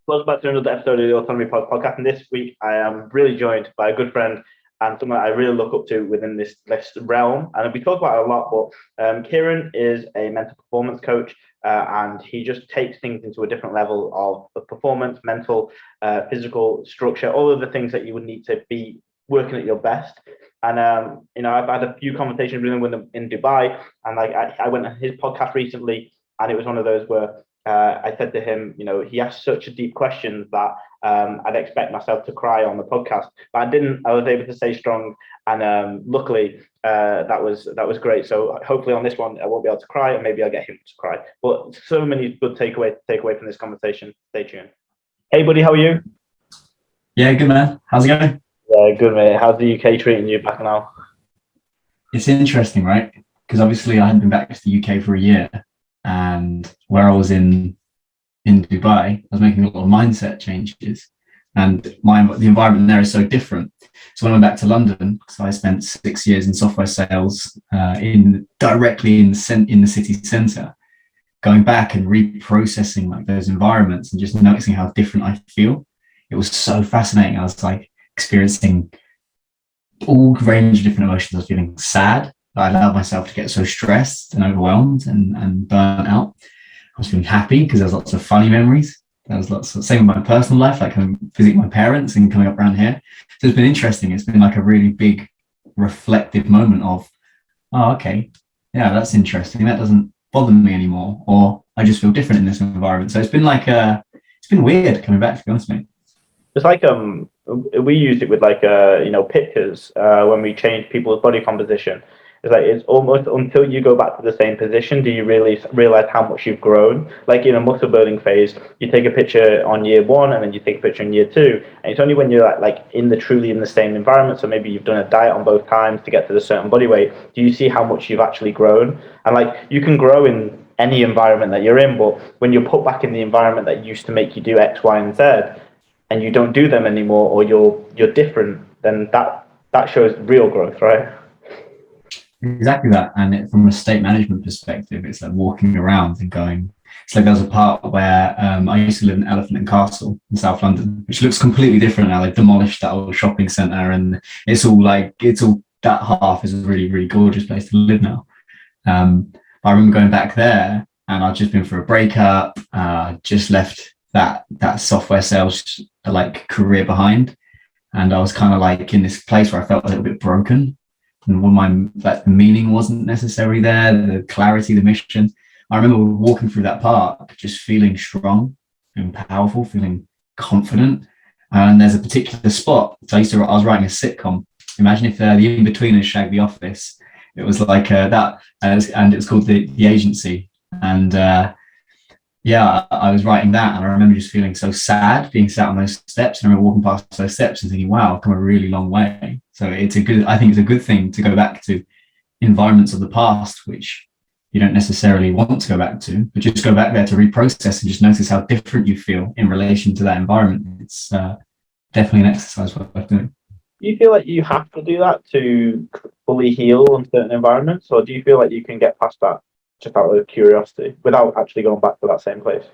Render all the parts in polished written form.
Welcome back to another episode of the Autonomy podcast. And this week, I am really joined by a good friend and someone I really look up to within this realm. And we talk about it a lot, but Kyran is a mental performance coach, and he just takes things into a different level of performance, mental, physical structure, all of the things that you would need to be working at your best. And I've had a few conversations with him in Dubai, and I went on his podcast recently, and it was one of those where I said to him, he asked such a deep questions that I'd expect myself to cry on the podcast, but I didn't. I was able to stay strong, and luckily that was great. So hopefully on this one I won't be able to cry, and maybe I'll get him to cry. But so many good takeaway from this conversation. Stay tuned. Hey, buddy, how are you? Yeah, good man. How's it going? Yeah, good mate. How's the UK treating you back now? It's interesting, right? Because obviously I hadn't been back to the UK for a year, and where I was in Dubai, I was making a lot of mindset changes, and the environment there is so different. So when I went back to London, so I spent 6 years in software sales, directly in the city centre, going back and reprocessing like those environments and just noticing how different I feel. It was so fascinating. I was like experiencing all range of different emotions. I was feeling sad. I allowed myself to get so stressed and overwhelmed and burnt out. I was feeling happy because there was lots of funny memories. There was lots of, same with my personal life, like visiting my parents and coming up around here. So it's been interesting. It's been like a really big reflective moment of, oh, okay, yeah, that's interesting. That doesn't bother me anymore. Or I just feel different in this environment. So it's been like, it's been weird coming back, to be honest with me. It's like we used it with pictures when we change people's body composition. It's almost until you go back to the same position do you really realize how much you've grown. Like in a muscle building phase, you take a picture on year one and then you take a picture in year two, and it's only when you're like truly in the same environment. So maybe you've done a diet on both times to get to the certain body weight. Do you see how much you've actually grown? And like you can grow in any environment that you're in, but when you're put back in the environment that used to make you do X, Y, and Z, and you don't do them anymore, or you're different, then that shows real growth, right? Exactly that. And from a state management perspective, it's like walking around and going, it's like there's a part where I used to live in Elephant and Castle in South London, which looks completely different now. They demolished that old shopping centre, and it's all that half is a really, really gorgeous place to live now. I remember going back there, and I'd just been for a breakup, just left that software sales like career behind, and I was kind of like in this place where I felt a little bit broken, and the meaning wasn't necessarily there, the clarity, the mission. I remember walking through that park just feeling strong and powerful, feeling confident. And there's a particular spot. So I was writing a sitcom. Imagine if the in-betweeners shagged The Office. It was like that, and it was called the Agency. And I was writing that, and I remember just feeling so sad being sat on those steps. And I remember walking past those steps and thinking, wow, I've come a really long way. So I think it's a good thing to go back to environments of the past, which you don't necessarily want to go back to, but just go back there to reprocess and just notice how different you feel in relation to that environment. It's definitely an exercise worth doing. Do you feel like you have to do that to fully heal in certain environments, or do you feel like you can get past that just out of curiosity without actually going back to that same place?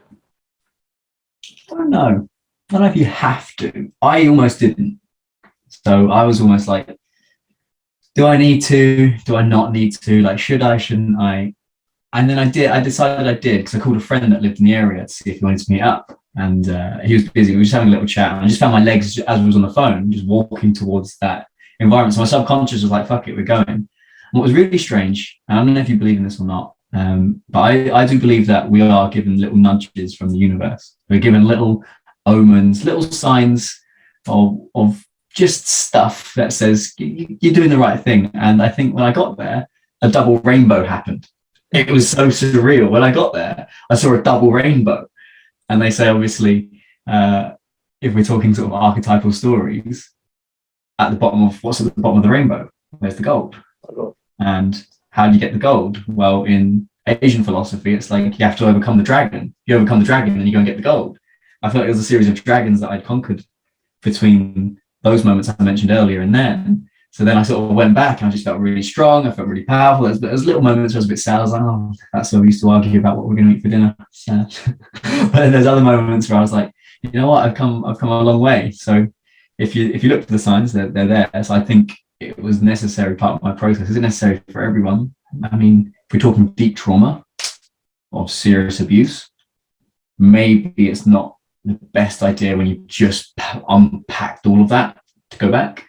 I don't know. I don't know if you have to. I almost didn't. So I was almost like, do I need to? Do I not need to? Like, should I? Shouldn't I? And then I did. I decided I did, because I called a friend that lived in the area to see if he wanted to meet up. And he was busy. We were just having a little chat. And I just found my legs, as I was on the phone, just walking towards that environment. So my subconscious was like, fuck it, we're going. And what was really strange, and I don't know if you believe in this or not, but I do believe that we are given little nudges from the universe. We're given little omens, little signs of just stuff that says you're doing the right thing. And I think when I got there, a double rainbow happened. It was so surreal. When I got there, I saw a double rainbow. And they say, obviously, if we're talking sort of archetypal stories, what's at the bottom of the rainbow? There's the gold. And how do you get the gold? Well, in Asian philosophy, it's like you have to overcome the dragon. You overcome the dragon, and you go and get the gold. I felt like it was a series of dragons that I'd conquered between those moments I mentioned earlier and then. So then I sort of went back and I just felt really strong. I felt really powerful. There's little moments where I was a bit sad. I was like, oh, that's where we used to argue about what we're going to eat for dinner. Sad. But then there's other moments where I was like, you know what, I've come a long way. So if you look for the signs, they're there. So I think it was necessary part of my process. Is it necessary for everyone? I mean, if we're talking deep trauma or serious abuse, maybe it's not the best idea when you just unpacked all of that to go back.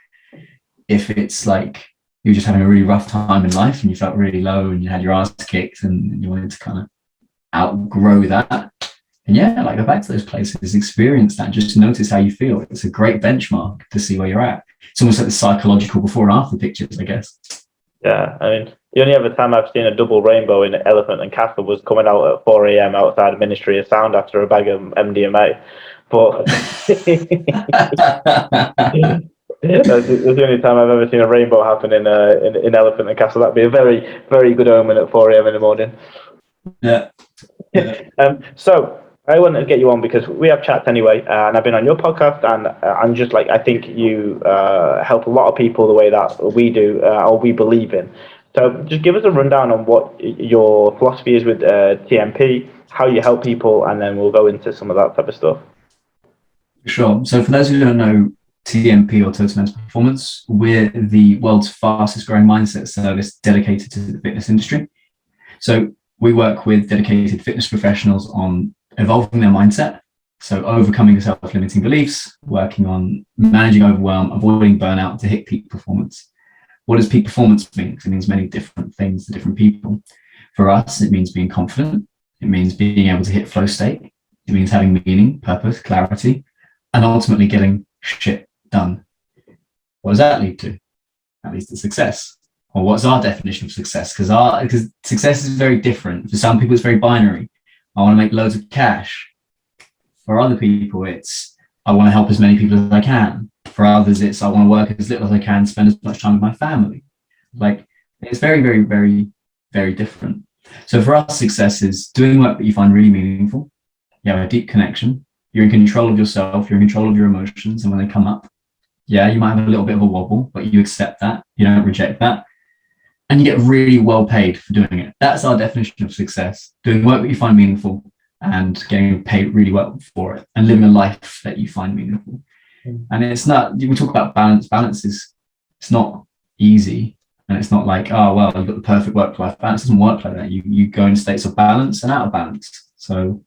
If it's like you're just having a really rough time in life and you felt really low and you had your ass kicked and you wanted to kind of outgrow that, and yeah, like go back to those places, experience that, just notice how you feel. It's a great benchmark to see where you're at. It's almost like the psychological before and after pictures, I guess. Yeah, I mean, the only other time I've seen a double rainbow in Elephant and Castle was coming out at 4 a.m. outside Ministry of Sound after a bag of MDMA. But that's the only time I've ever seen a rainbow happen in Elephant and Castle. That'd be a very, very good omen at 4 a.m. in the morning. Yeah. So I wanted to get you on because we have chats anyway, and I've been on your podcast, and I'm just like, I think you help a lot of people the way that we do, or we believe in. So just give us a rundown on what your philosophy is with TMP, how you help people, and then we'll go into some of that type of stuff. Sure. So for those who don't know, TMP or Total Mental Performance, we're the world's fastest growing mindset service dedicated to the fitness industry. So we work with dedicated fitness professionals on evolving their mindset. So overcoming self-limiting beliefs, working on managing overwhelm, avoiding burnout to hit peak performance. What does peak performance mean? It means many different things to different people. For us, it means being confident. It means being able to hit flow state. It means having meaning, purpose, clarity, and ultimately getting shit done. What does that lead to? That leads to success. Or what's our definition of success? Because success is very different. For some people, it's very binary. I want to make loads of cash. For other people, it's I want to help as many people as I can. For others, it's I want to work as little as I can, spend as much time with my family. Like, it's very, very, very, very different. So for us, success is doing work that you find really meaningful. You have a deep connection. You're in control of yourself. You're in control of your emotions. And when they come up, yeah, you might have a little bit of a wobble, but you accept that. You don't reject that. And you get really well paid for doing it. That's our definition of success. Doing work that you find meaningful and getting paid really well for it and living a life that you find meaningful. And it's not, we talk about balance. Balance is, it's not easy. And it's not like, oh, well, you've got the perfect work-life balance. It doesn't work like that. You go in states of balance and out of balance. So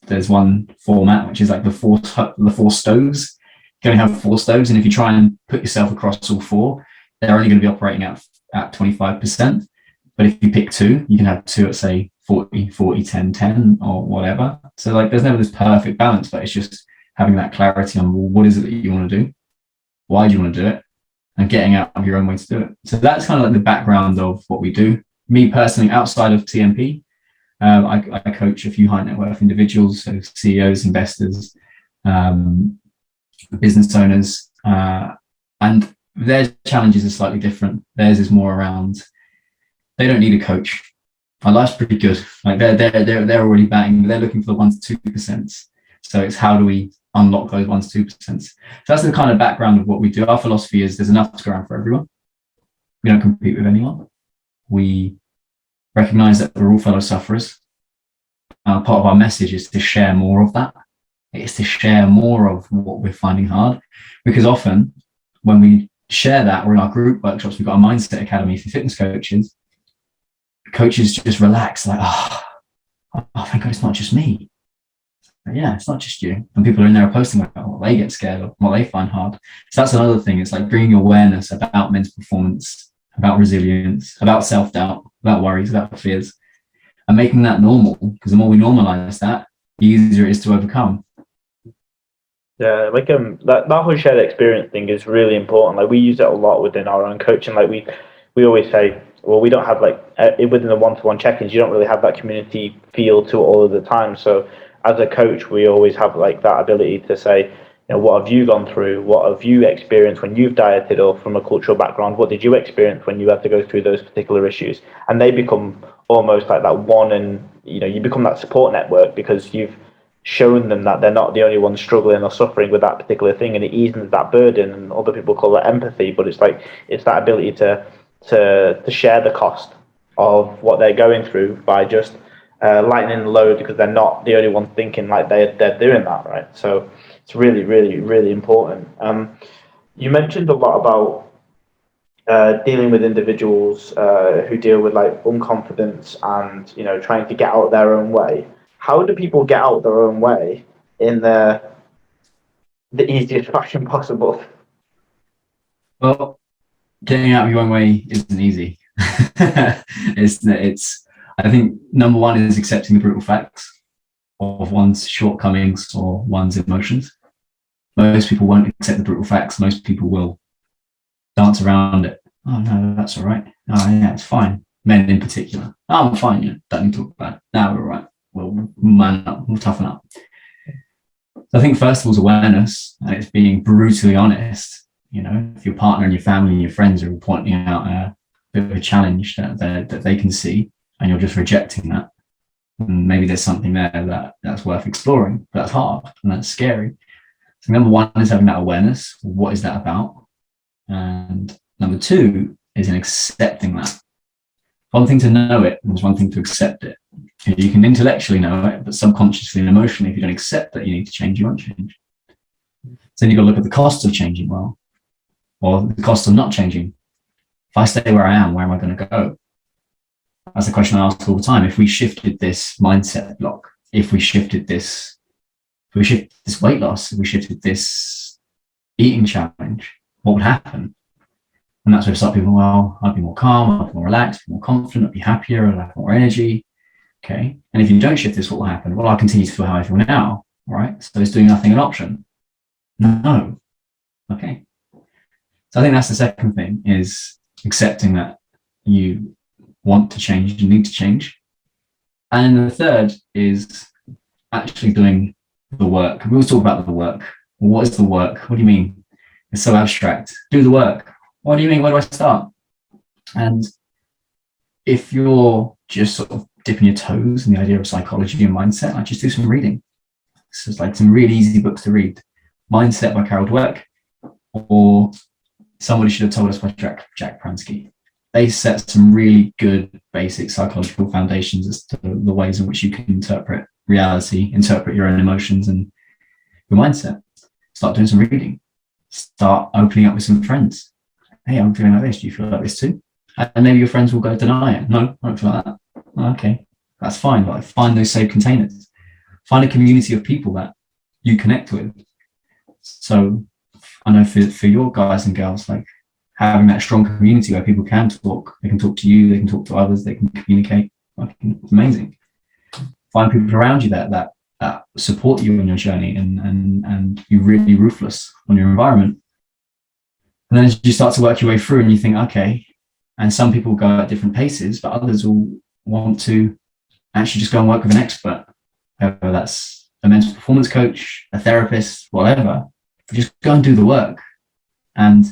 there's one format, which is like the four stoves. You only have 4 stoves. And if you try and put yourself across all 4, they're only going to be operating at 25%. But if you pick 2, you can have 2 at say 40, 10, 10 or whatever. So like there's never this perfect balance, but it's just having that clarity on, well, what is it that you want to do? Why do you want to do it? And getting out of your own way to do it. So that's kind of like the background of what we do. Me personally, outside of TMP, I coach a few high net worth individuals, so CEOs, investors, business owners, and their challenges are slightly different. Theirs is more around, they don't need a coach. My life's pretty good. Like they're already batting, but they're looking for the 1 to 2%. So it's how do we unlock those 1 to 2%? So that's the kind of background of what we do. Our philosophy is there's enough to go around for everyone. We don't compete with anyone. We recognize that we're all fellow sufferers. Part of our message is to share more of that. It's to share more of what we're finding hard, because often when we share that, or in our group workshops, we've got a mindset academy for fitness coaches. Coaches just relax, like, oh, thank God it's not just me. But yeah, it's not just you. And people are in there posting about what they get scared of, what they find hard. So that's another thing. It's like bringing awareness about mental performance, about resilience, about self-doubt, about worries, about fears, and making that normal. Because the more we normalize that, the easier it is to overcome. Yeah, like that whole shared experience thing is really important. Like we use it a lot within our own coaching. Like we always say, well, we don't have like within the one-to-one check-ins, you don't really have that community feel to it all of the time. So as a coach, we always have like that ability to say, you know, what have you gone through? What have you experienced when you've dieted, or from a cultural background, what did you experience when you had to go through those particular issues? And they become almost like that one, and you know, you become that support network because you've shown them that they're not the only ones struggling or suffering with that particular thing, and it eases that burden. And other people call it empathy, but it's like it's that ability to share the cost of what they're going through by just lightening the load, because they're not the only one thinking like they're doing that, right? So it's really, really, really important. You mentioned a lot about dealing with individuals who deal with like unconfidence and trying to get out their own way. How do people get out their own way in the easiest fashion possible? Well, getting out of your own way isn't easy. It's I think number one is accepting the brutal facts of one's shortcomings or one's emotions. Most people won't accept the brutal facts. Most people will dance around it. Oh no, that's all right. Oh yeah, it's fine. Men in particular. Oh, I'm fine. Yeah, don't need to talk about it. No, we're all right. We'll man up. We'll toughen up. So I think first of all is awareness, and it's being brutally honest. If your partner and your family and your friends are pointing out a bit of a challenge that they can see, and you're just rejecting that, and maybe there's something there that's worth exploring, but that's hard and that's scary. So number one is having that awareness. What is that about? And number two is in accepting that. One thing to know it, and there's one thing to accept it. You can intellectually know it, but subconsciously and emotionally, if you don't accept that you need to change, you won't change. So then you've got to look at the cost of changing well, or the cost of not changing. If I stay where I am, where am I going to go? That's the question I ask all the time. If we shifted this mindset block, if we shifted this weight loss, if we shifted this eating challenge, what would happen? And that's where some people, well, I'd be more calm, I'd be more relaxed, more confident, I'd be happier, I'd have more energy. Okay. And if you don't shift this, what will happen? Well, I'll continue to feel how I feel now. All right. So is doing nothing an option? No. Okay. So I think that's the second thing, is accepting that you want to change, you need to change. And the third is actually doing the work. We always talk about the work. What is the work? What do you mean? It's so abstract. Do the work. What do you mean? Where do I start? And if you're just sort of dipping your toes in the idea of psychology and mindset, I just do some reading. So it's like some really easy books to read. Mindset by Carol Dweck, or Somebody Should Have Told Us by Jack Pransky. They set some really good basic psychological foundations as to the ways in which you can interpret reality, interpret your own emotions and your mindset. Start doing some reading. Start opening up with some friends. Hey, I'm feeling like this. Do you feel like this too? And maybe your friends will go deny it. No, I don't feel like that. Okay, that's fine. But find those safe containers. Find a community of people that you connect with. So I know for your guys and girls, like having that strong community where people can talk, they can talk to you, they can talk to others, they can communicate. It's amazing. Find people around you that support you on your journey and you're really ruthless on your environment. And then as you start to work your way through and you think, okay, and some people go at different paces, but others will want to actually just go and work with an expert, whether that's a mental performance coach, a therapist, whatever. Just go and do the work and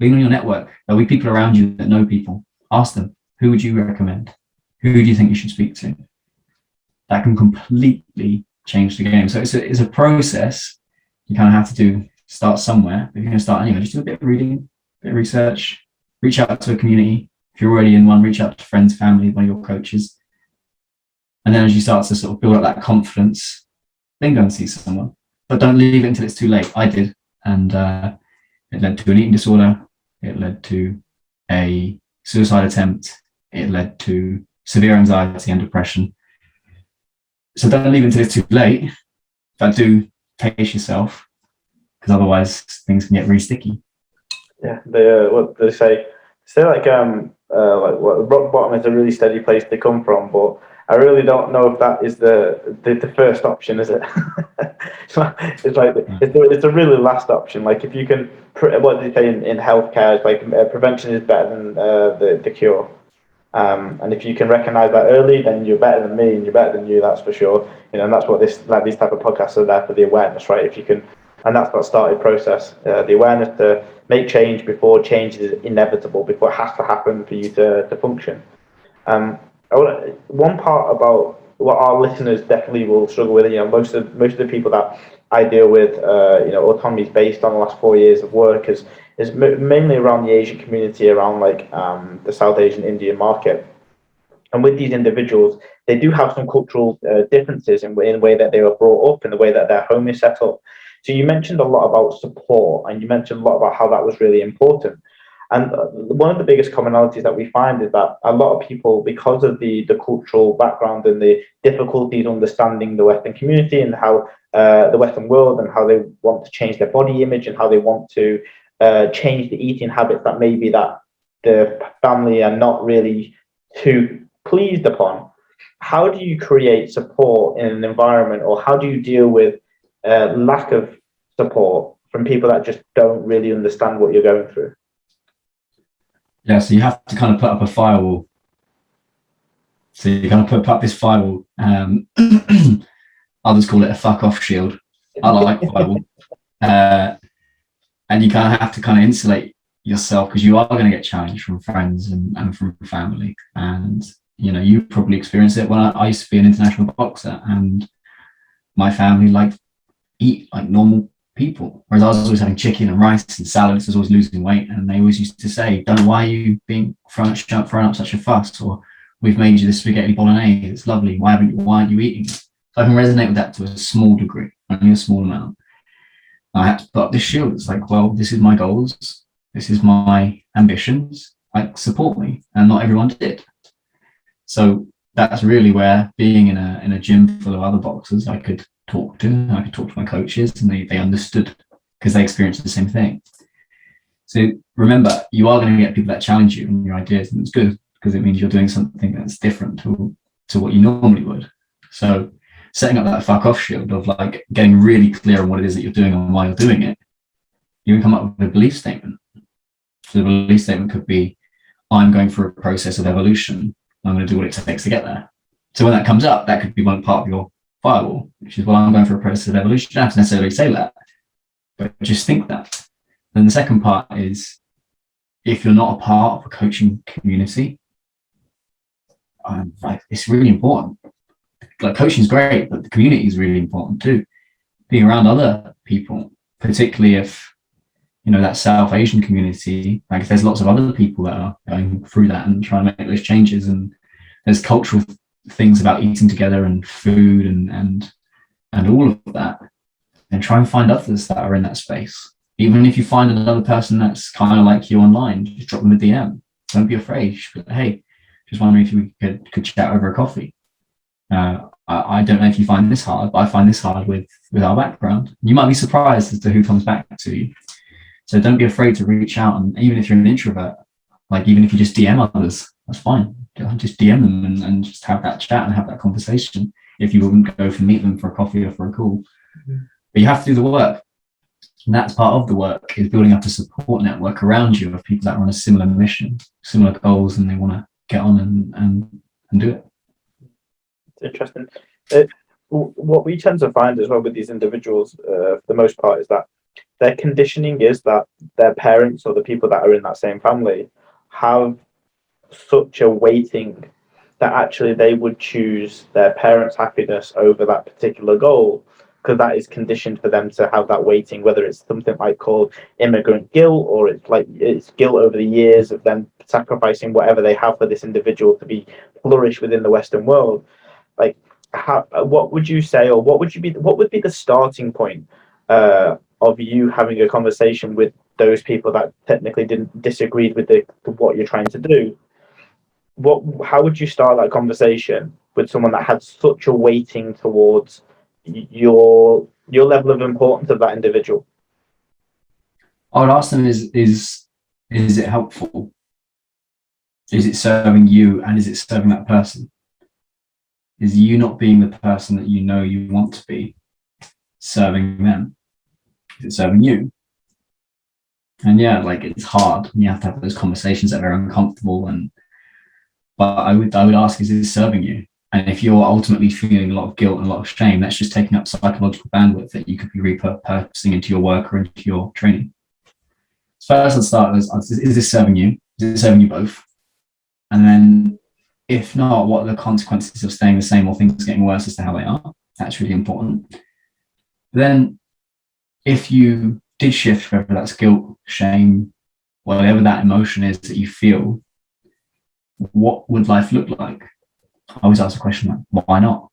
lean on your network. There'll be people around you that know people. Ask them, who would you recommend? Who do you think you should speak to? That can completely change the game. So it's a process. You kind of have to start somewhere. If you're going to start anyway, just do a bit of reading, a bit of research, reach out to a community. If you're already in one, reach out to friends, family, one of your coaches. And then as you start to sort of build up that confidence, then go and see someone. But don't leave it until it's too late. I did. And it led to an eating disorder. It led to a suicide attempt. It led to severe anxiety and depression. So don't leave it until it's too late. But do pace yourself, because otherwise things can get really sticky. Yeah, what they say like what rock bottom is a really steady place to come from, but I really don't know if that is the first option, is it? It's a really last option. Like if you can, what do they say in healthcare? It's like prevention is better than the cure. And if you can recognize that early, then you're better than me and you're better than you. That's for sure. And that's what these type of podcasts are there for, the awareness, right? If you can, and that's what started process, the awareness to make change before change is inevitable, before it has to happen for you to function. One part about what our listeners definitely will struggle with, most of the people that I deal with, Autonomy is based on the last 4 years of work is mainly around the Asian community, around like the South Asian Indian market. And with these individuals, they do have some cultural differences in the way that they were brought up, in the way that their home is set up. So you mentioned a lot about support, and you mentioned a lot about how that was really important. And one of the biggest commonalities that we find is that a lot of people, because of the cultural background and the difficulties understanding the Western community and how the Western world and how they want to change their body image and how they want to change the eating habits that maybe that the family are not really too pleased upon. How do you create support in an environment, or how do you deal with lack of support from people that just don't really understand what you're going through? Yeah, so you have to kind of put up a firewall. So you're going to put up this firewall. Others call it a fuck off shield. I like firewall. And you kind of have to kind of insulate yourself, because you are going to get challenged from friends and from family. And, you know, you probably experienced it when I used to be an international boxer, and my family liked eat like normal people, whereas I was always having chicken and rice and salads. I was always losing weight, and they always used to say, "Don't know why you being throwing up such a fuss," or "We've made you this spaghetti bolognese. It's lovely. Why aren't you eating?" So I can resonate with that to a small degree, only a small amount. I had to put up this shield. It's like, well, this is my goals. This is my ambitions. Like, support me, and not everyone did. So that's really where being in a gym full of other boxers, I could talk to my coaches, and they understood, because they experienced the same thing. So remember, you are going to get people that challenge you and your ideas, and it's good, because it means you're doing something that's different to what you normally would. So setting up that fuck off shield of like getting really clear on what it is that you're doing and why you're doing it, you can come up with a belief statement. So the belief statement could be, I'm going through a process of evolution. I'm going to do what it takes to get there. So when that comes up, that could be one part of your firewall, which is, well, I'm going through a process of evolution. You don't have to necessarily say that, but just think that. Then the second part is, if you're not a part of a coaching community, it's really important. Like, coaching is great, but the community is really important too. Being around other people, particularly if, you know, that South Asian community, like if there's lots of other people that are going through that and trying to make those changes, and there's cultural things about eating together and food and all of that, and try and find others that are in that space. Even if you find another person that's kind of like you online, just drop them a DM. Don't be afraid. Hey, just wondering if we could chat over a coffee. I don't know if you find this hard, but I find this hard with our background. You might be surprised as to who comes back to you. So don't be afraid to reach out, and even if you're an introvert, like even if you just DM others, that's fine. Just DM them and just have that chat and have that conversation, if you wouldn't go to meet them for a coffee or for a call. Mm-hmm. But you have to do the work. And that's part of the work, is building up a support network around you of people that are on a similar mission, similar goals, and they want to get on and do it. It's interesting. What we tend to find as well with these individuals, for the most part, is that their conditioning is that their parents or the people that are in that same family have such a weighting that actually they would choose their parents' happiness over that particular goal, because that is conditioned for them to have that weighting, whether it's something like called immigrant guilt, or it's guilt over the years of them sacrificing whatever they have for this individual to be flourish within the Western world. Like, what would you say, or what would be the starting point of you having a conversation with those people that technically disagreed with what you're trying to do? How would you start that conversation with someone that had such a weighting towards your level of importance of that individual? I would ask them, is it helpful? Is it serving you, and is it serving that person? Is you not being the person that you know you want to be serving them? Is it serving you? And yeah, like, it's hard. You have to have those conversations that are very uncomfortable. But I would ask, is this serving you? And if you're ultimately feeling a lot of guilt and a lot of shame, that's just taking up psychological bandwidth that you could be repurposing into your work or into your training. So first, let's start with, is this serving you? Is it serving you both? And then, if not, what are the consequences of staying the same or things getting worse as to how they are? That's really important. Then, if you did shift, whether that's guilt, shame, whatever that emotion is that you feel, what would life look like? I always ask the question, like, why not?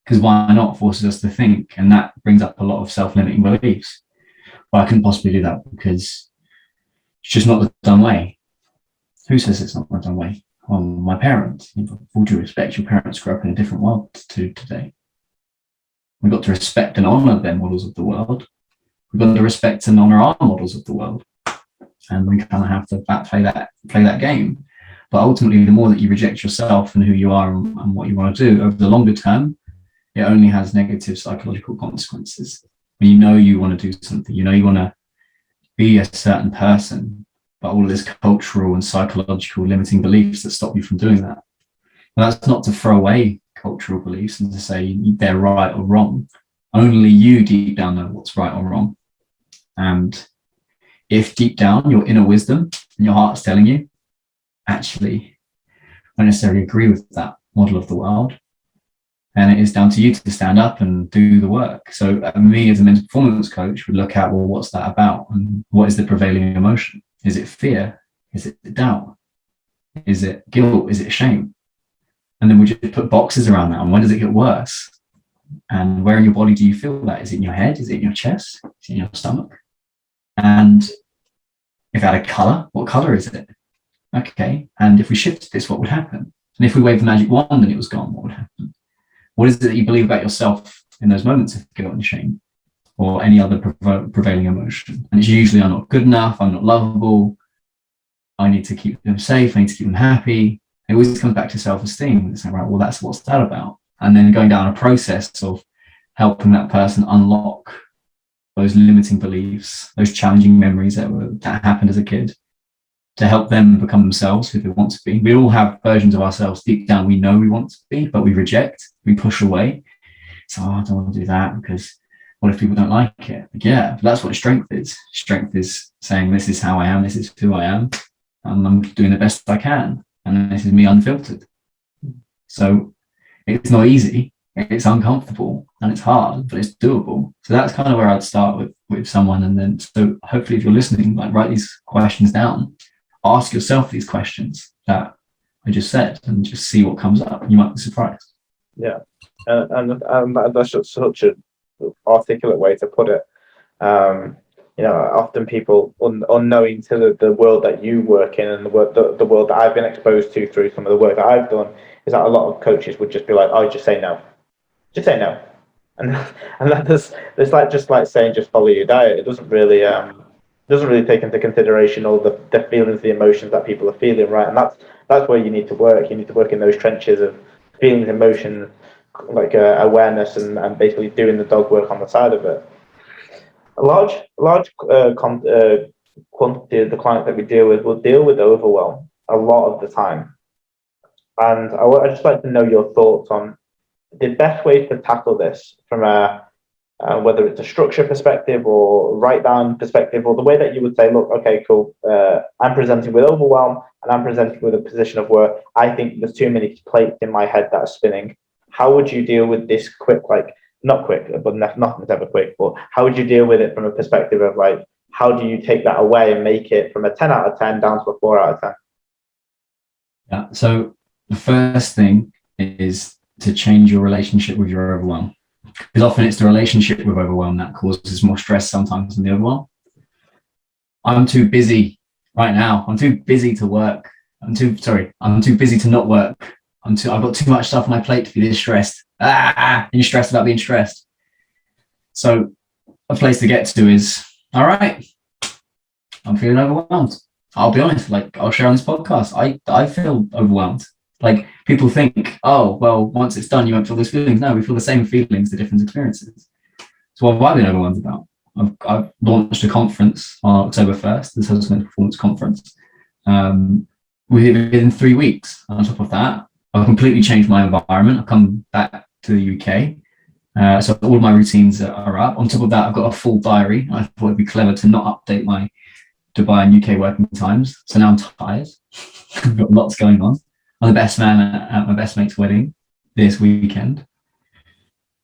Because why not forces us to think? And that brings up a lot of self-limiting beliefs. Well, I couldn't possibly do that because it's just not the done way. Who says it's not the done way? Well, my parents. Full due respect, your parents grew up in a different world to today. We've got to respect and honour their models of the world. We've got to respect and honour our models of the world. And we kind of have to play that game. But ultimately, the more that you reject yourself and who you are and what you want to do over the longer term, it only has negative psychological consequences. When you know you want to do something, you know you want to be a certain person, but all of this cultural and psychological limiting beliefs that stop you from doing that. And that's not to throw away cultural beliefs and to say they're right or wrong. Only you deep down know what's right or wrong. And if deep down your inner wisdom and your heart's telling you, actually, I don't necessarily agree with that model of the world, and it is down to you to stand up and do the work. So me as a mental performance coach would look at, well, what's that about? And what is the prevailing emotion? Is it fear? Is it doubt? Is it guilt? Is it shame? And then we just put boxes around that. And when does it get worse? And where in your body do you feel that? Is it in your head? Is it in your chest? Is it in your stomach? And if it had a color, what color is it? Okay. And if we shifted this, what would happen? And if we waved the magic wand and it was gone, what would happen? What is it that you believe about yourself in those moments of guilt and shame or any other prevailing emotion? And it's usually, I'm not good enough, I'm not lovable, I need to keep them safe, I need to keep them happy. It always comes back to self-esteem. It's like, right, well, that's what's that about? And then going down a process of helping that person unlock those limiting beliefs, those challenging memories that happened as a kid, to help them become themselves who they want to be. We all have versions of ourselves deep down we know we want to be, but we reject, we push away. So, I don't want to do that because what if people don't like it? Like, yeah, but that's what strength is. Strength is saying, this is how I am, this is who I am, and I'm doing the best I can. And this is me unfiltered. So it's not easy, it's uncomfortable, and it's hard, but it's doable. So that's kind of where I'd start with someone. And then, so hopefully if you're listening, like, write these questions down. Ask yourself these questions that I just said and just see what comes up. You might be surprised. Yeah, and that's just such an articulate way to put it. Often people unknowing to the world that you work in and the world that I've been exposed to through some of the work that I've done is that a lot of coaches would just be like, "Oh, just say no, and there's like just like saying just follow your diet. It doesn't really take into consideration all the feelings, the emotions that people are feeling, right? And that's where you need to work. You need to work in those trenches of feelings, emotions, like awareness, and basically doing the dog work on the side of it. A large quantity of the clients that we deal with will deal with overwhelm a lot of the time, and I just like to know your thoughts on the best ways to tackle this from whether it's a structure perspective or write down perspective, or the way that you would say, look, okay, cool, I'm presenting with overwhelm and I'm presenting with a position of where I think there's too many plates in my head that are spinning. How would you deal with this quick, like not quick, but nothing's ever quick, but how would you deal with it from a perspective of like, how do you take that away and make it from a 10 out of 10 down to a 4 out of 10? Yeah. So the first thing is to change your relationship with your overwhelm. Because often it's the relationship with overwhelm that causes more stress sometimes than the overwhelm. I'm too busy right now. I'm too busy to work. I'm too busy to not work. I've got too much stuff on my plate to be this stressed. And you're stressed about being stressed. So a place to get to is, all right, I'm feeling overwhelmed. I'll be honest, like I'll share on this podcast. I feel overwhelmed. Like people think, oh, well, once it's done, you won't feel those feelings. No, we feel the same feelings, the different experiences. So what have I been overwhelmed about? I've launched a conference on October 1st, the Social Mental Performance Conference. Within 3 weeks. On top of that, I've completely changed my environment. I've come back to the UK. So all my routines are up. On top of that, I've got a full diary. I thought it'd be clever to not update my Dubai and UK working times. So now I'm tired. I've got lots going on. I'm the best man at my best mate's wedding this weekend.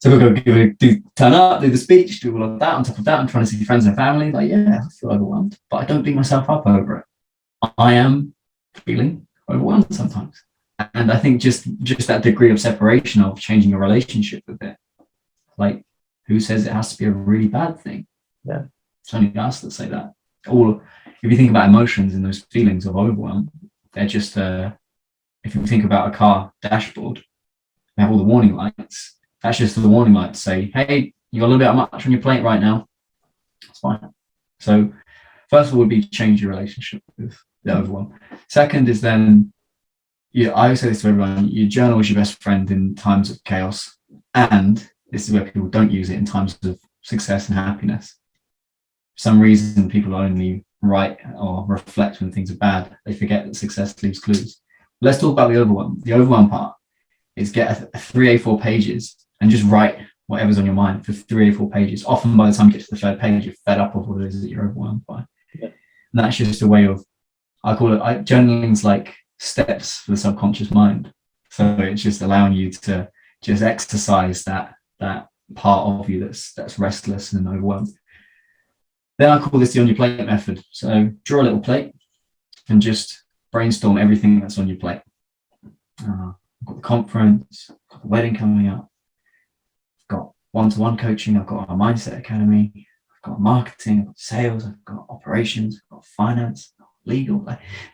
So we've got to turn up, do the speech, do all of that. On top of that, I'm trying to see friends and family. Like, yeah, I feel overwhelmed, but I don't beat myself up over it. I am feeling overwhelmed sometimes. And I think just that degree of separation of changing your relationship with it, like, who says it has to be a really bad thing? Yeah. It's only us that say that. Or if you think about emotions and those feelings of overwhelm, they're just if you think about a car dashboard, they have all the warning lights. That's just the warning light to say, hey, you got a little bit much on your plate right now. It's fine. So first of all would be change your relationship with the overwhelm. Second is then, I always say this to everyone, your journal is your best friend in times of chaos. And this is where people don't use it in times of success and happiness. For some reason, people only write or reflect when things are bad. They forget that success leaves clues. Let's talk about the overwhelm. The overwhelm part is get a 3 A4 pages and just write whatever's on your mind for 3 A4 pages. Often by the time you get to the third page, you're fed up of what it is that you're overwhelmed by. Yeah. And that's just a way of, I call it, journaling's like steps for the subconscious mind. So it's just allowing you to just exercise that part of you that's restless and overwhelmed. Then I call this the on your plate method. So draw a little plate and just brainstorm everything that's on your plate. I've got the conference, I've got the wedding coming up, I've got one-to-one coaching, I've got our mindset academy, I've got marketing, I've got sales, I've got operations, I've got finance, I've got legal.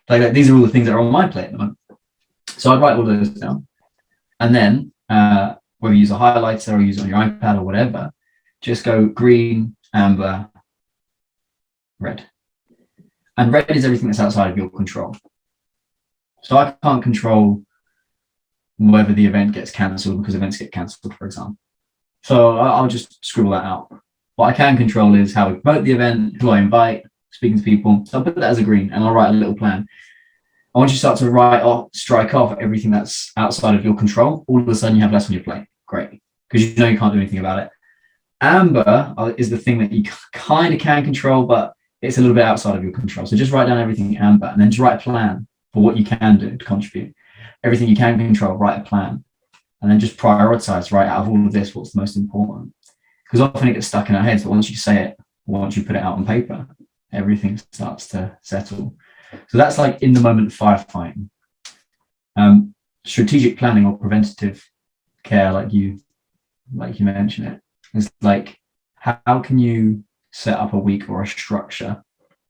Like these are all the things that are on my plate at the moment. So I'd write all those down. And then whether you use a highlighter or use it on your iPad or whatever, just go green, amber, red. And red is everything that's outside of your control. So I can't control whether the event gets cancelled, because events get cancelled, for example. So I'll just scribble that out. What I can control is how we promote the event, who I invite, speaking to people. So I'll put that as a green and I'll write a little plan. And once you start to strike off everything that's outside of your control, all of a sudden you have less on your plate. Great. Because you know you can't do anything about it. Amber is the thing that you kind of can control, but it's a little bit outside of your control. So just write down everything amber and then just write a plan for what you can do to contribute. Everything you can control, write a plan. And then just prioritize, right, out of all of this, what's the most important? Because often it gets stuck in our heads, but once you say it, once you put it out on paper, everything starts to settle. So that's like in the moment firefighting. Strategic planning or preventative care, like you mentioned it, is like, how can you set up a week or a structure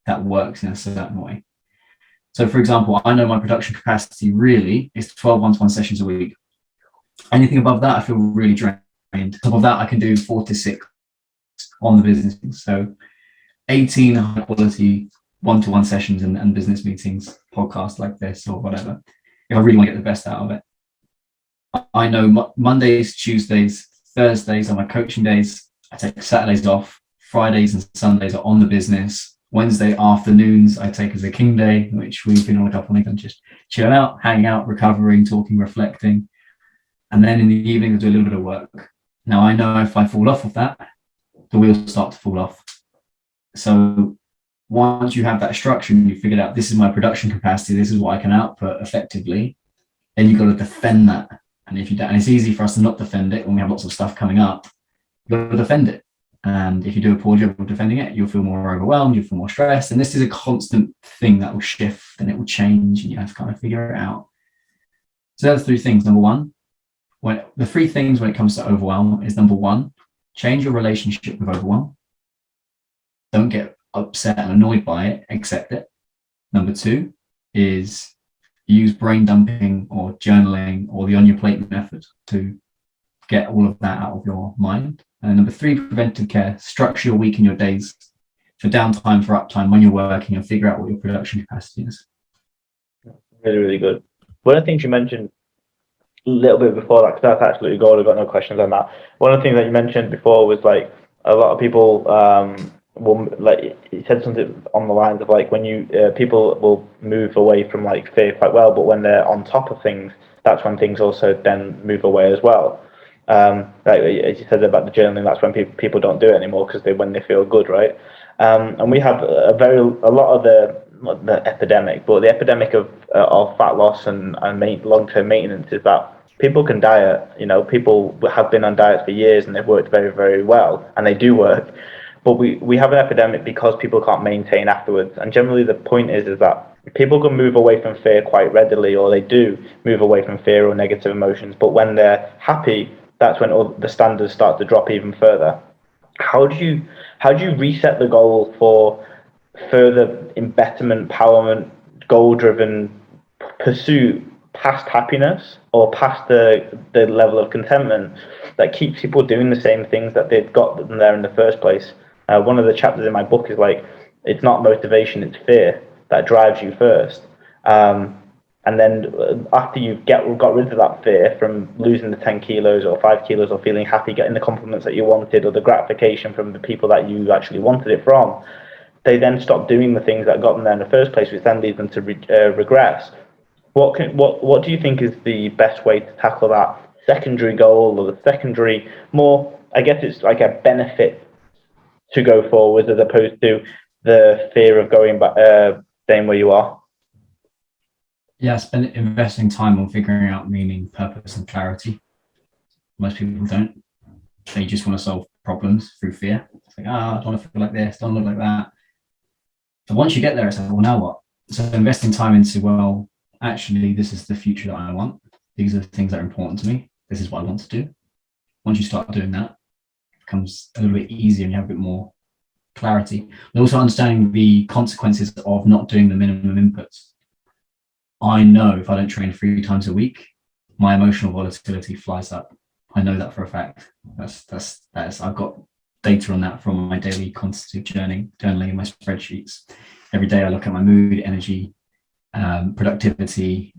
that works in a certain way? So for example, I know my production capacity really is 12 one-to-one sessions a week. Anything above that, I feel really drained. Top of that, I can do 4 to 6 on the business. So 18 high quality one-to-one sessions and business meetings, podcasts like this or whatever, if I really want to get the best out of it. I know Mondays, Tuesdays, Thursdays are my coaching days. I take Saturdays off. Fridays and Sundays are on the business. Wednesday afternoons I take as a king day, which we've been on a couple of nights and just chill out, hang out, recovering, talking, reflecting. And then in the evening, I do a little bit of work. Now I know if I fall off of that, the wheels start to fall off. So once you have that structure and you figured out this is my production capacity, this is what I can output effectively, then you've got to defend that. And if you don't, and it's easy for us to not defend it when we have lots of stuff coming up, you've got to defend it. And if you do a poor job of defending it, you'll feel more overwhelmed, you'll feel more stressed. And this is a constant thing that will shift and it will change and you have to kind of figure it out. So those 3 things. Number one, the 3 things when it comes to overwhelm is, number one, change your relationship with overwhelm. Don't get upset and annoyed by it, accept it. Number 2 is use brain dumping or journaling or the on your plate method to get all of that out of your mind. And number 3, preventive care. Structure your week and your days for downtime, for uptime when you're working, and figure out what your production capacity is. Really, really good. One of the things you mentioned a little bit before that, because that's absolutely gold, I've got no questions on that. One of the things that you mentioned before was like a lot of people will, like, you said something on the lines of like when you people will move away from like fear quite well, but when they're on top of things, that's when things also then move away as well. Like as you said about the journaling, that's when people don't do it anymore because when they feel good, right? And we have a lot of the epidemic, but the epidemic of fat loss and long-term maintenance is that people can diet. You know, people have been on diets for years and they've worked very, very well, and they do work. But we have an epidemic because people can't maintain afterwards. And generally, the point is that people can move away from fear quite readily, or they do move away from fear or negative emotions. But when they're happy, that's when all the standards start to drop even further. How do you reset the goal for further embetterment, empowerment, goal-driven pursuit past happiness or past the level of contentment that keeps people doing the same things that they've got them there in the first place? One of the chapters in my book is like, it's not motivation, it's fear that drives you first. And then after you've got rid of that fear from losing the 10 kilos or 5 kilos or feeling happy, getting the compliments that you wanted or the gratification from the people that you actually wanted it from, they then stop doing the things that got them there in the first place, which then leads them to regress. What do you think is the best way to tackle that secondary goal, or the secondary, more, I guess it's like a benefit to go forward as opposed to the fear of going back, staying where you are? Yeah, spend investing time on figuring out meaning, purpose, and clarity. Most people don't. They just want to solve problems through fear. It's like, I don't want to feel like this, don't look like that. But once you get there, it's like, well, now what? So investing time into, well, actually, this is the future that I want. These are the things that are important to me. This is what I want to do. Once you start doing that, it becomes a little bit easier and you have a bit more clarity. And also understanding the consequences of not doing the minimum inputs. I know if I don't train 3 times a week, my emotional volatility flies up. I know that for a fact. That's I've got data on that from my daily quantitative journaling in my spreadsheets. Every day I look at my mood, energy, productivity,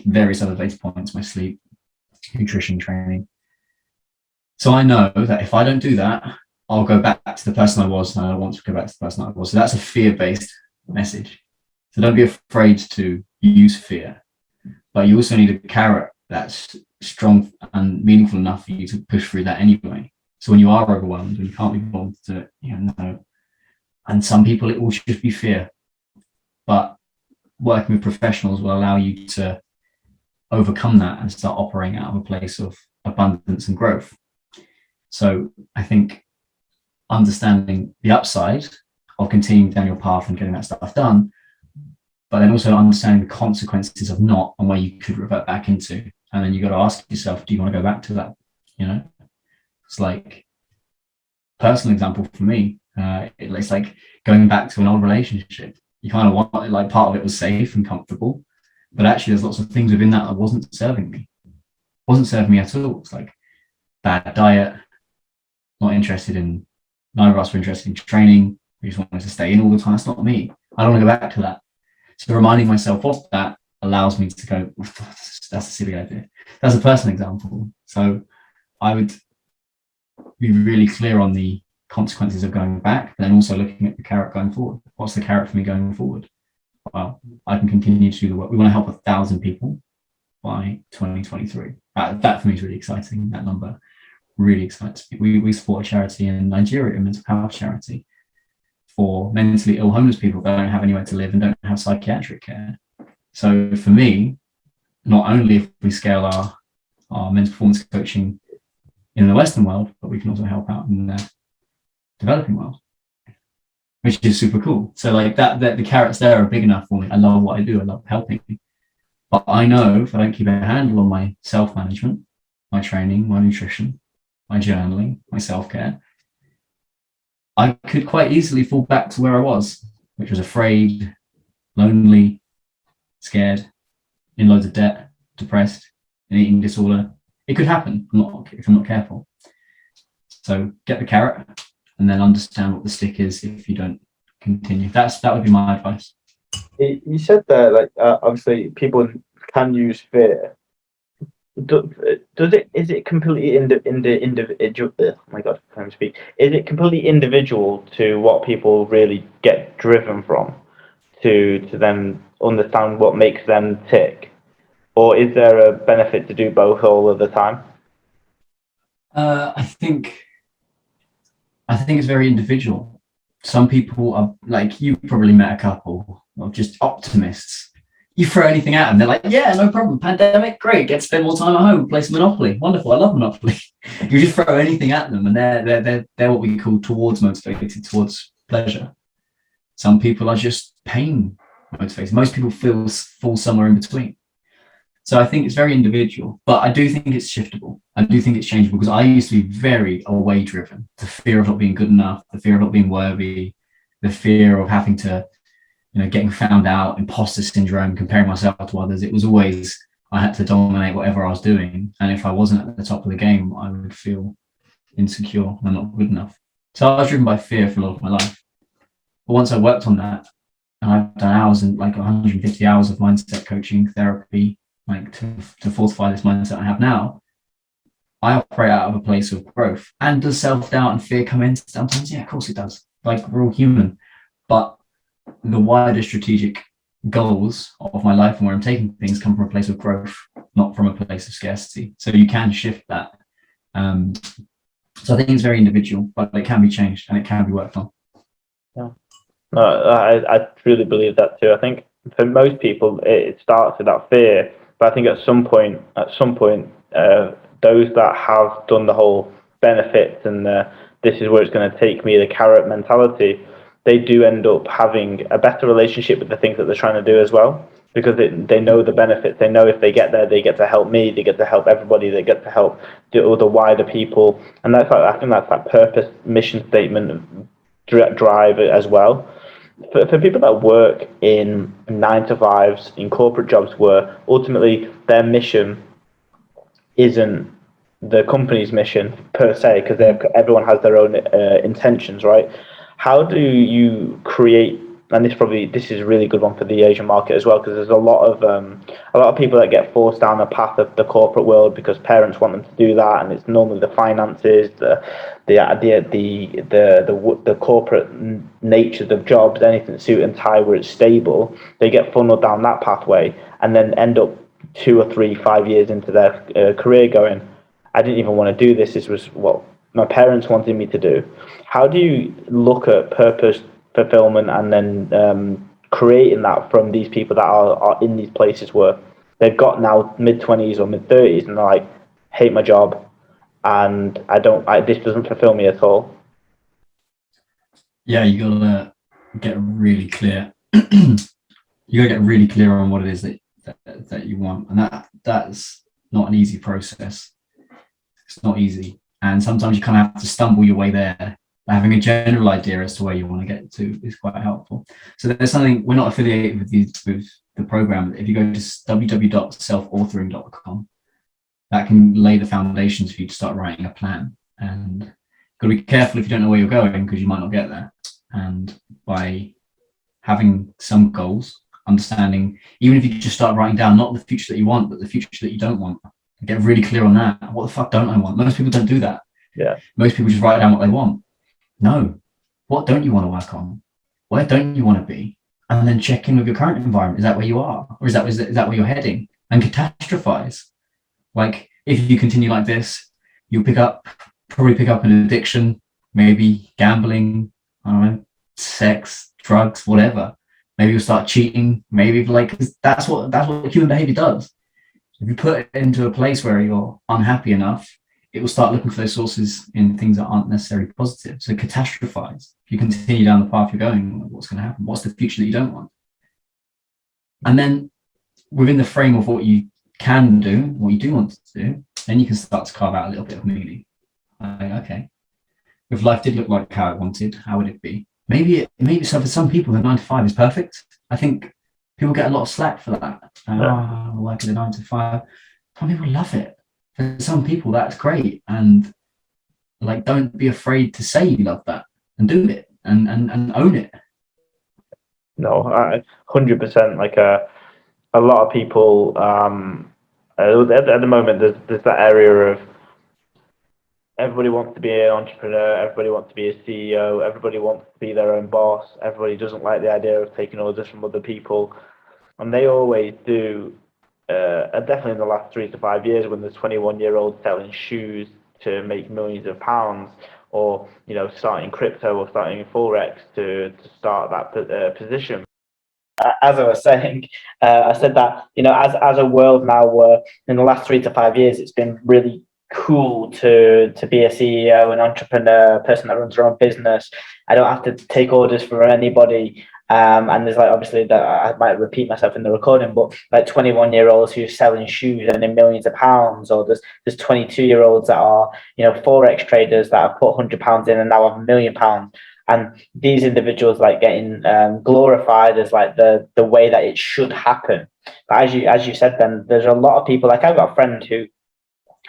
various other data points, my sleep, nutrition, training. So I know that if I don't do that, I'll go back to the person I was, and I don't want to go back to the person I was. So that's a fear-based message. So don't be afraid to use fear, but you also need a carrot that's strong and meaningful enough for you to push through that anyway. So when you are overwhelmed and you can't be bothered to do it, no. And some people, it will just be fear, but working with professionals will allow you to overcome that and start operating out of a place of abundance and growth. So I think understanding the upside of continuing down your path and getting that stuff done, but then also understanding the consequences of not and where you could revert back into. And then you got to ask yourself, do you want to go back to that? It's like, personal example for me, it's like going back to an old relationship. You kind of want, like, part of it was safe and comfortable, but actually there's lots of things within that wasn't serving me at all. It's like bad diet, neither of us were interested in training. We just wanted to stay in all the time. That's not me. I don't want to go back to that. So reminding myself of that allows me to go, that's a silly idea. That's a personal example. So I would be really clear on the consequences of going back, but then also looking at the carrot going forward. What's the carrot for me going forward? Well, I can continue to do the work. We want to help 1,000 people by 2023. That for me is really exciting. That number really excites me. We support a charity in Nigeria, a mental health charity, for mentally ill homeless people that don't have anywhere to live and don't have psychiatric care. So for me, not only if we scale our mental performance coaching in the Western world, but we can also help out in the developing world, which is super cool. So like that the carrots there are big enough for me. I love what I do. I love helping. But I know if I don't keep a handle on my self-management, my training, my nutrition, my journaling, my self-care, I could quite easily fall back to where I was, which was afraid, lonely, scared, in loads of debt, depressed, an eating disorder. It could happen if I'm not careful. So get the carrot and then understand what the stick is if you don't continue. That would be my advice. You said that, like, obviously people can use fear. Is it completely individual? Oh my God, I can't speak. Is it completely individual to what people really get driven from, to then understand what makes them tick, or is there a benefit to do both all of the time? I think it's very individual. Some people are like, you probably met a couple of just optimists. You throw anything at them, they're like, yeah, no problem. Pandemic, great. Get to spend more time at home, play some Monopoly. Wonderful. I love Monopoly. You just throw anything at them, and they're what we call towards motivated, towards pleasure. Some people are just pain motivated. Most people fall somewhere in between. So I think it's very individual, but I do think it's shiftable. I do think it's changeable, because I used to be very away driven. The fear of not being good enough, the fear of not being worthy, the fear of having to, getting found out, imposter syndrome, comparing myself to others. It was always, I had to dominate whatever I was doing. And if I wasn't at the top of the game, I would feel insecure and I'm not good enough. So I was driven by fear for a lot of my life. But once I worked on that, and I've done hours and like 150 hours of mindset coaching therapy, like to fortify this mindset I have now, I operate out of a place of growth. And does self-doubt and fear come in sometimes? Yeah, of course it does. Like, we're all human. But the wider strategic goals of my life and where I'm taking things come from a place of growth, not from a place of scarcity. So you can shift that. So I think it's very individual, but it can be changed and it can be worked on. Yeah. No, I truly believe that too. I think for most people, it starts with that fear. But I think at some point, those that have done the whole benefits and this is where it's going to take me, the carrot mentality, they do end up having a better relationship with the things that they're trying to do as well, because they know the benefits. They know if they get there, they get to help me, they get to help everybody, they get to help the other wider people. And that's I think that's that purpose, mission statement, drive as well. For people that work in 9-to-5s, in corporate jobs, where ultimately their mission isn't the company's mission per se, because everyone has their own intentions, right? How do you create? And this is a really good one for the Asian market as well, because there's a lot of people that get forced down the path of the corporate world because parents want them to do that, and it's normally the finances, the corporate nature of jobs, anything suit and tie where it's stable. They get funneled down that pathway and then end up 2 or 3, 5 years into their career going, I didn't even want to do this. This was what my parents wanted me to do. How do you look at purpose, fulfillment, and then creating that from these people that are in these places where they've got now mid-20s or mid-30s and they're like, hate my job and this doesn't fulfill me at all? Yeah, you gotta get really clear. You gotta get really clear on what it is that you want, and that's not an easy process. It's not easy, and sometimes you kind of have to stumble your way there. Having a general idea as to where you want to get to is quite helpful. So there's something, we're not affiliated with the program. If you go to www.selfauthoring.com, that can lay the foundations for you to start writing a plan. And you've got to be careful if you don't know where you're going, because you might not get there. And by having some goals, understanding, even if you just start writing down not the future that you want, but the future that you don't want, get really clear on that. What the fuck don't I want? Most people don't do that. Yeah. Most people just write down what they want. No. What don't you want to work on? Where don't you want to be? And then check in with your current environment. Is that where you are? Or is that where you're heading? And catastrophize. Like, if you continue like this, you'll probably pick up an addiction, maybe gambling, I don't know, sex, drugs, whatever. Maybe you'll start cheating. Maybe that's what human behavior does. If you put it into a place where you're unhappy enough, it will start looking for those sources in things that aren't necessarily positive. So catastrophize. If you continue down the path you're going, what's going to happen? What's the future that you don't want? And then within the frame of what you can do, what you do want to do, then you can start to carve out a little bit of meaning. Like, okay, if life did look like how I wanted, how would it be? Maybe so for some people, the 9-to-5 is perfect. I think people get a lot of slack for that. Working a 9-to-5. Some people love it. For some people, that's great. And like, don't be afraid to say you love that and do it and own it. No, 100%. Like a lot of people at the moment, there's that area of everybody wants to be an entrepreneur, everybody wants to be a CEO, everybody wants to be their own boss, everybody doesn't like the idea of taking orders from other people, and they always do. Definitely in the last 3 to 5 years, when there's 21-year-olds selling shoes to make millions of pounds, or starting crypto or starting forex to start that position. As I was saying, I said that as a world now, where in the last 3 to 5 years, it's been really cool to be a CEO, an entrepreneur, a person that runs their own business. I don't have to take orders from anybody. And there's like, obviously, that I might repeat myself in the recording, but like 21-year-olds who are selling shoes earning millions of pounds, or there's 22-year-olds that are, forex traders that have put £100 in and now have £1,000,000. And these individuals like getting glorified as like the way that it should happen. But as you said, then there's a lot of people. Like, I've got a friend who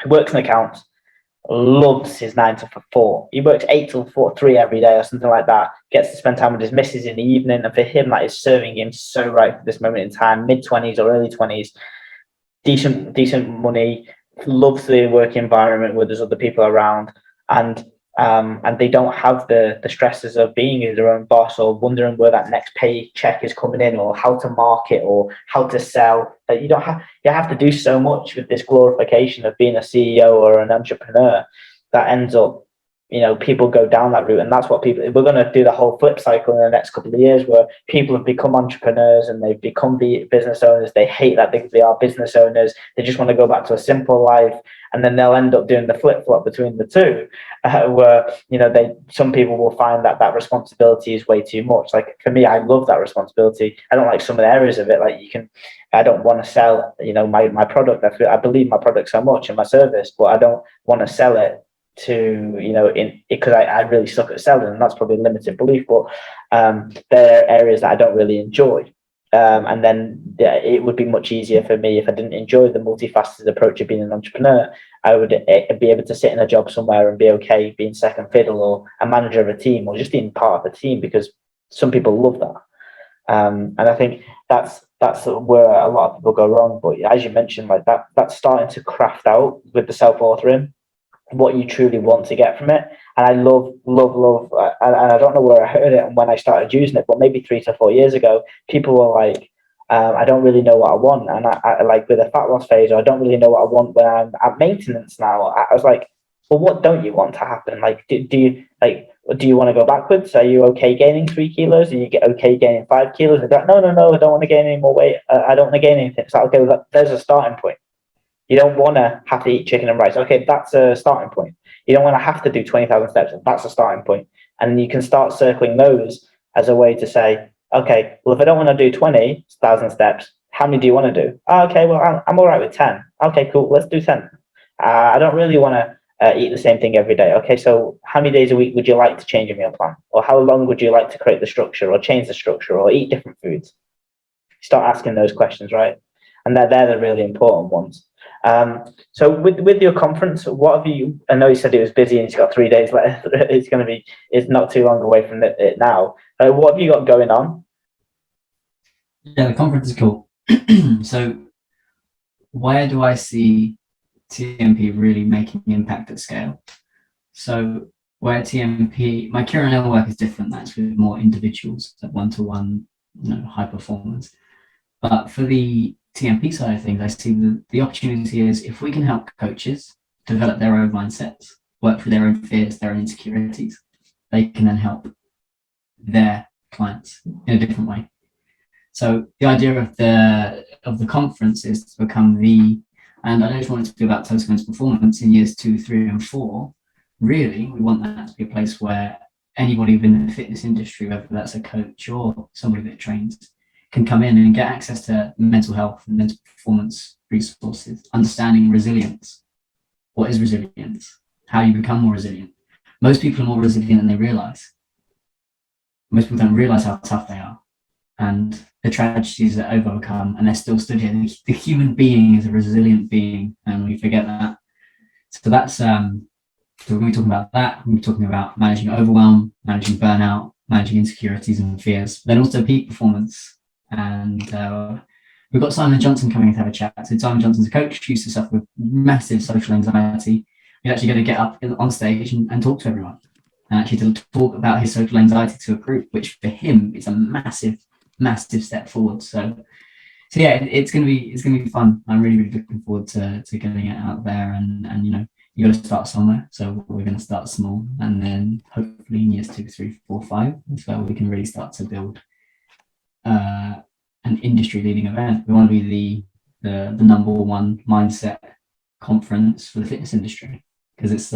works in accounts, loves his 9 to 4. He works 8 till 3 every day or something like that. Gets to spend time with his missus in the evening, and for him, that is serving him so right for this moment in time. Mid-20s or early 20s, decent money. Loves the work environment where there's other people around, and they don't have the stresses of being their own boss, or wondering where that next paycheck is coming in, or how to market, or how to sell. That you have to do so much with this glorification of being a CEO or an entrepreneur, that ends up, people go down that route. And that's what we're going to do the whole flip cycle in the next couple of years, where people have become entrepreneurs and they've become business owners. They hate that they are business owners. They just want to go back to a simple life. And then they'll end up doing the flip-flop between the two, where, some people will find that responsibility is way too much. Like, for me, I love that responsibility. I don't like some of the areas of it. Like, I don't want to sell, my product. I believe my product so much and my service, but I don't want to sell it because I really suck at selling, and that's probably a limited belief. But there are areas that I don't really enjoy. And then it would be much easier for me if I didn't enjoy the multifaceted approach of being an entrepreneur. I would be able to sit in a job somewhere and be okay being second fiddle, or a manager of a team, or just being part of a team, because some people love that. And I think that's where a lot of people go wrong. But as you mentioned, like that's starting to craft out with the self-authoring what you truly want to get from it. And I love, and I don't know where I heard it and when I started using it, but maybe 3 to 4 years ago, people were like, I don't really know what I want. And I like, with a fat loss phase, or I don't really know what I want when I'm at maintenance now. I was like, well, what don't you want to happen? Like, do you want to go backwards? Are you okay gaining 3 kilos? Are you okay gaining 5 kilos? I don't, no, I don't want to gain any more weight. I don't want to gain anything. It's like, okay, well, there's a starting point. You don't want to have to eat chicken and rice. Okay, that's a starting point. You don't want to have to do 20,000 steps. That's a starting point. And you can start circling those as a way to say, okay, well, if I don't want to do 20,000 steps, how many do you want to do? Oh, okay, well, I'm all right with 10. Okay, cool, let's do 10. I don't really want to eat the same thing every day. Okay, so how many days a week would you like to change your meal plan? Or how long would you like to create the structure, or change the structure, or eat different foods? Start asking those questions, right? And they're the really important ones. So with your conference, what have you? I know you said it was busy and it's got 3 days left. It's not too long away from it now. What have you got going on? Yeah, the conference is cool. So where do I see TMP really making impact at scale? So where TMP, my Kyran Luis work is different. That's with more individuals, that one-to-one, high performance. But for the TMP side of things, I see the opportunity is, if we can help coaches develop their own mindsets, work through their own fears, their own insecurities, they can then help their clients in a different way. So the idea of the conference is to become and I don't want it to be about total men's performance in years 2, 3, and 4. Really, we want that to be a place where anybody within the fitness industry, whether that's a coach or somebody that trains, can come in and get access to mental health and mental performance resources, understanding resilience. What is resilience? How you become more resilient. Most people are more resilient than they realize. Most people don't realize how tough they are and the tragedies that they've overcome, and they're still stood here. The human being is a resilient being, and we forget that. So that's so we're going to be talking about that. We're going to be talking about managing overwhelm, managing burnout, managing insecurities and fears, then also peak performance. And we've got Simon Johnson coming to have a chat. So Simon Johnson's a coach who used to suffer with massive social anxiety. He's actually going to get up on stage and talk to everyone, and actually to talk about his social anxiety to a group, which for him is a massive step forward. So yeah, it's going to be fun. I'm really looking forward to getting it out there, and you got to start somewhere. So we're going to start small, and then hopefully in years 2, 3, 4, 5, that's where we can really start to build an industry-leading event. We want to be the number one mindset conference for the fitness industry, because it's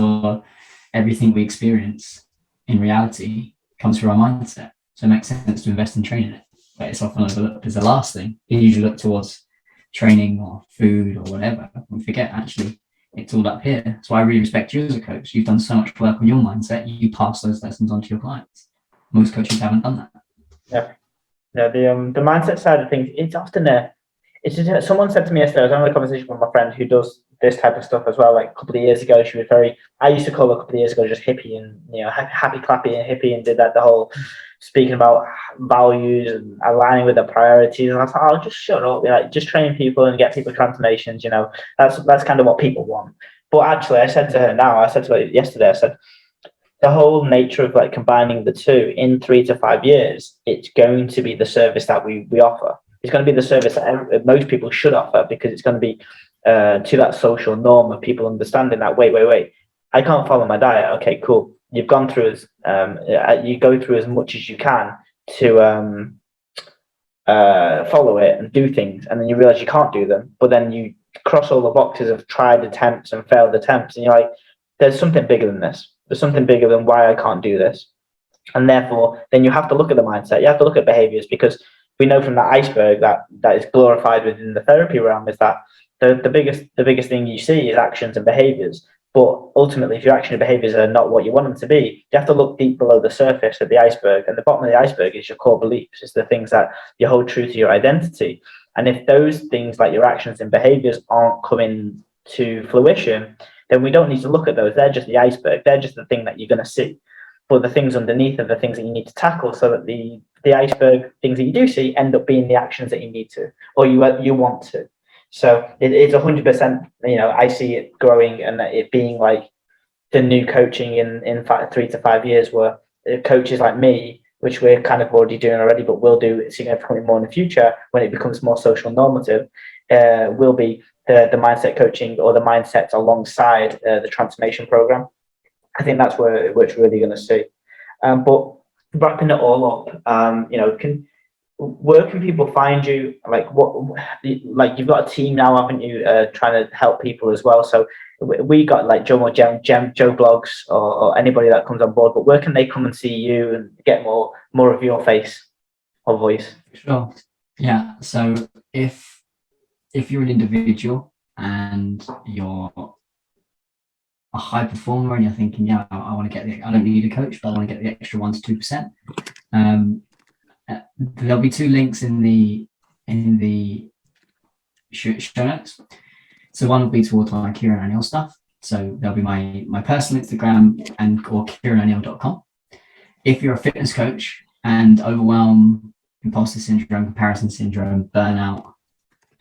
everything we experience in reality comes through our mindset. So it makes sense to invest in training it. But it's often overlooked as the last thing. You usually look towards training or food or whatever. And forget actually it's all up here. That's why I really respect you as a coach. You've done so much work on your mindset. You pass those lessons on to your clients. Most coaches haven't done that. Yeah, the mindset side of things, it's often it's just, someone said to me yesterday, I was having a conversation with my friend who does this type of stuff as well. Like a couple of years ago, she was I used to call her a couple of years ago just hippie and, happy clappy and hippie, and did that the whole speaking about values and aligning with their priorities. And I thought, oh, just shut up. Like, just train people and get people transformations. That's kind of what people want. But actually, I said to her yesterday, I said, the whole nature of like combining the two in 3 to 5 years, it's going to be the service that we offer. It's going to be the service that most people should offer, because it's going to be to that social norm of people understanding that, wait, I can't follow my diet. Okay, cool. You've gone through you go through as much as you can to follow it and do things, and then you realize you can't do them, but then you cross all the boxes of tried attempts and failed attempts, and you're like, there's something bigger than this. There's something bigger than why I can't do this. And therefore, then you have to look at the mindset. You have to look at behaviors, because we know from that iceberg that is glorified within the therapy realm is that the biggest thing you see is actions and behaviors. But ultimately, if your action and behaviors are not what you want them to be, you have to look deep below the surface of the iceberg. And the bottom of the iceberg is your core beliefs. It's the things that you hold true to your identity. And if those things like your actions and behaviors aren't coming to fruition, then we don't need to look at those. They're just the iceberg. They're just the thing that you're going to see. But the things underneath are the things that you need to tackle, so that the iceberg things that you do see end up being the actions that you need to, or you want to. So it's 100%, I see it growing, and it being like the new coaching in 3 to 5 years, where coaches like me, which we're kind of already doing already, but we'll do significantly more in the future when it becomes more social normative, will be the mindset coaching, or the mindsets alongside the transformation program. I think that's where it's really going to see. But wrapping it all up, where can people find you? Like you've got a team now, haven't you? Trying to help people as well. So we got like Joe blogs or anybody that comes on board. But where can they come and see you and get more of your face or voice? Sure. Yeah. So if you're an individual and you're a high performer and you're thinking, yeah, I want to I don't need a coach, but I want to get the extra 1 to 2%. There'll be 2 links in the show notes. So one will be towards my Kyran O'Neill stuff. So there'll be my personal Instagram or KyranO'Neill.com. If you're a fitness coach and overwhelm, imposter syndrome, comparison syndrome, burnout,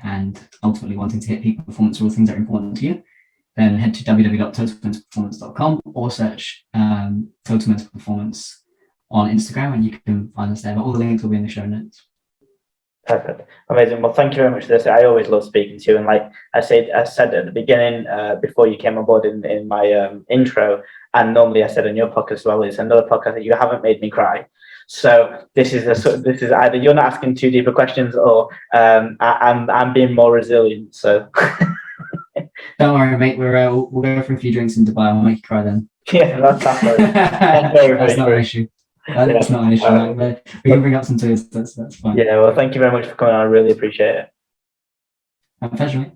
and ultimately wanting to hit peak performance, all things that are important to you, then head to www.totalmentalperformance.com or search Total Mental Performance on Instagram, and you can find us there. But all the links will be in the show notes. Perfect. Amazing. Well, thank you very much for this. I always love speaking to you. And like I said at the beginning, before you came on board in my intro, and normally I said on your podcast as well, it's another podcast that you haven't made me cry. So this is either you're not asking too deeper questions, or I'm being more resilient. So don't worry, mate. We'll go for a few drinks in Dubai. I'll make you cry then. Yeah, that's not an issue. That's not an issue. We can bring up some tears. That's fine. Yeah. Well, thank you very much for coming on. I really appreciate it. My pleasure, mate.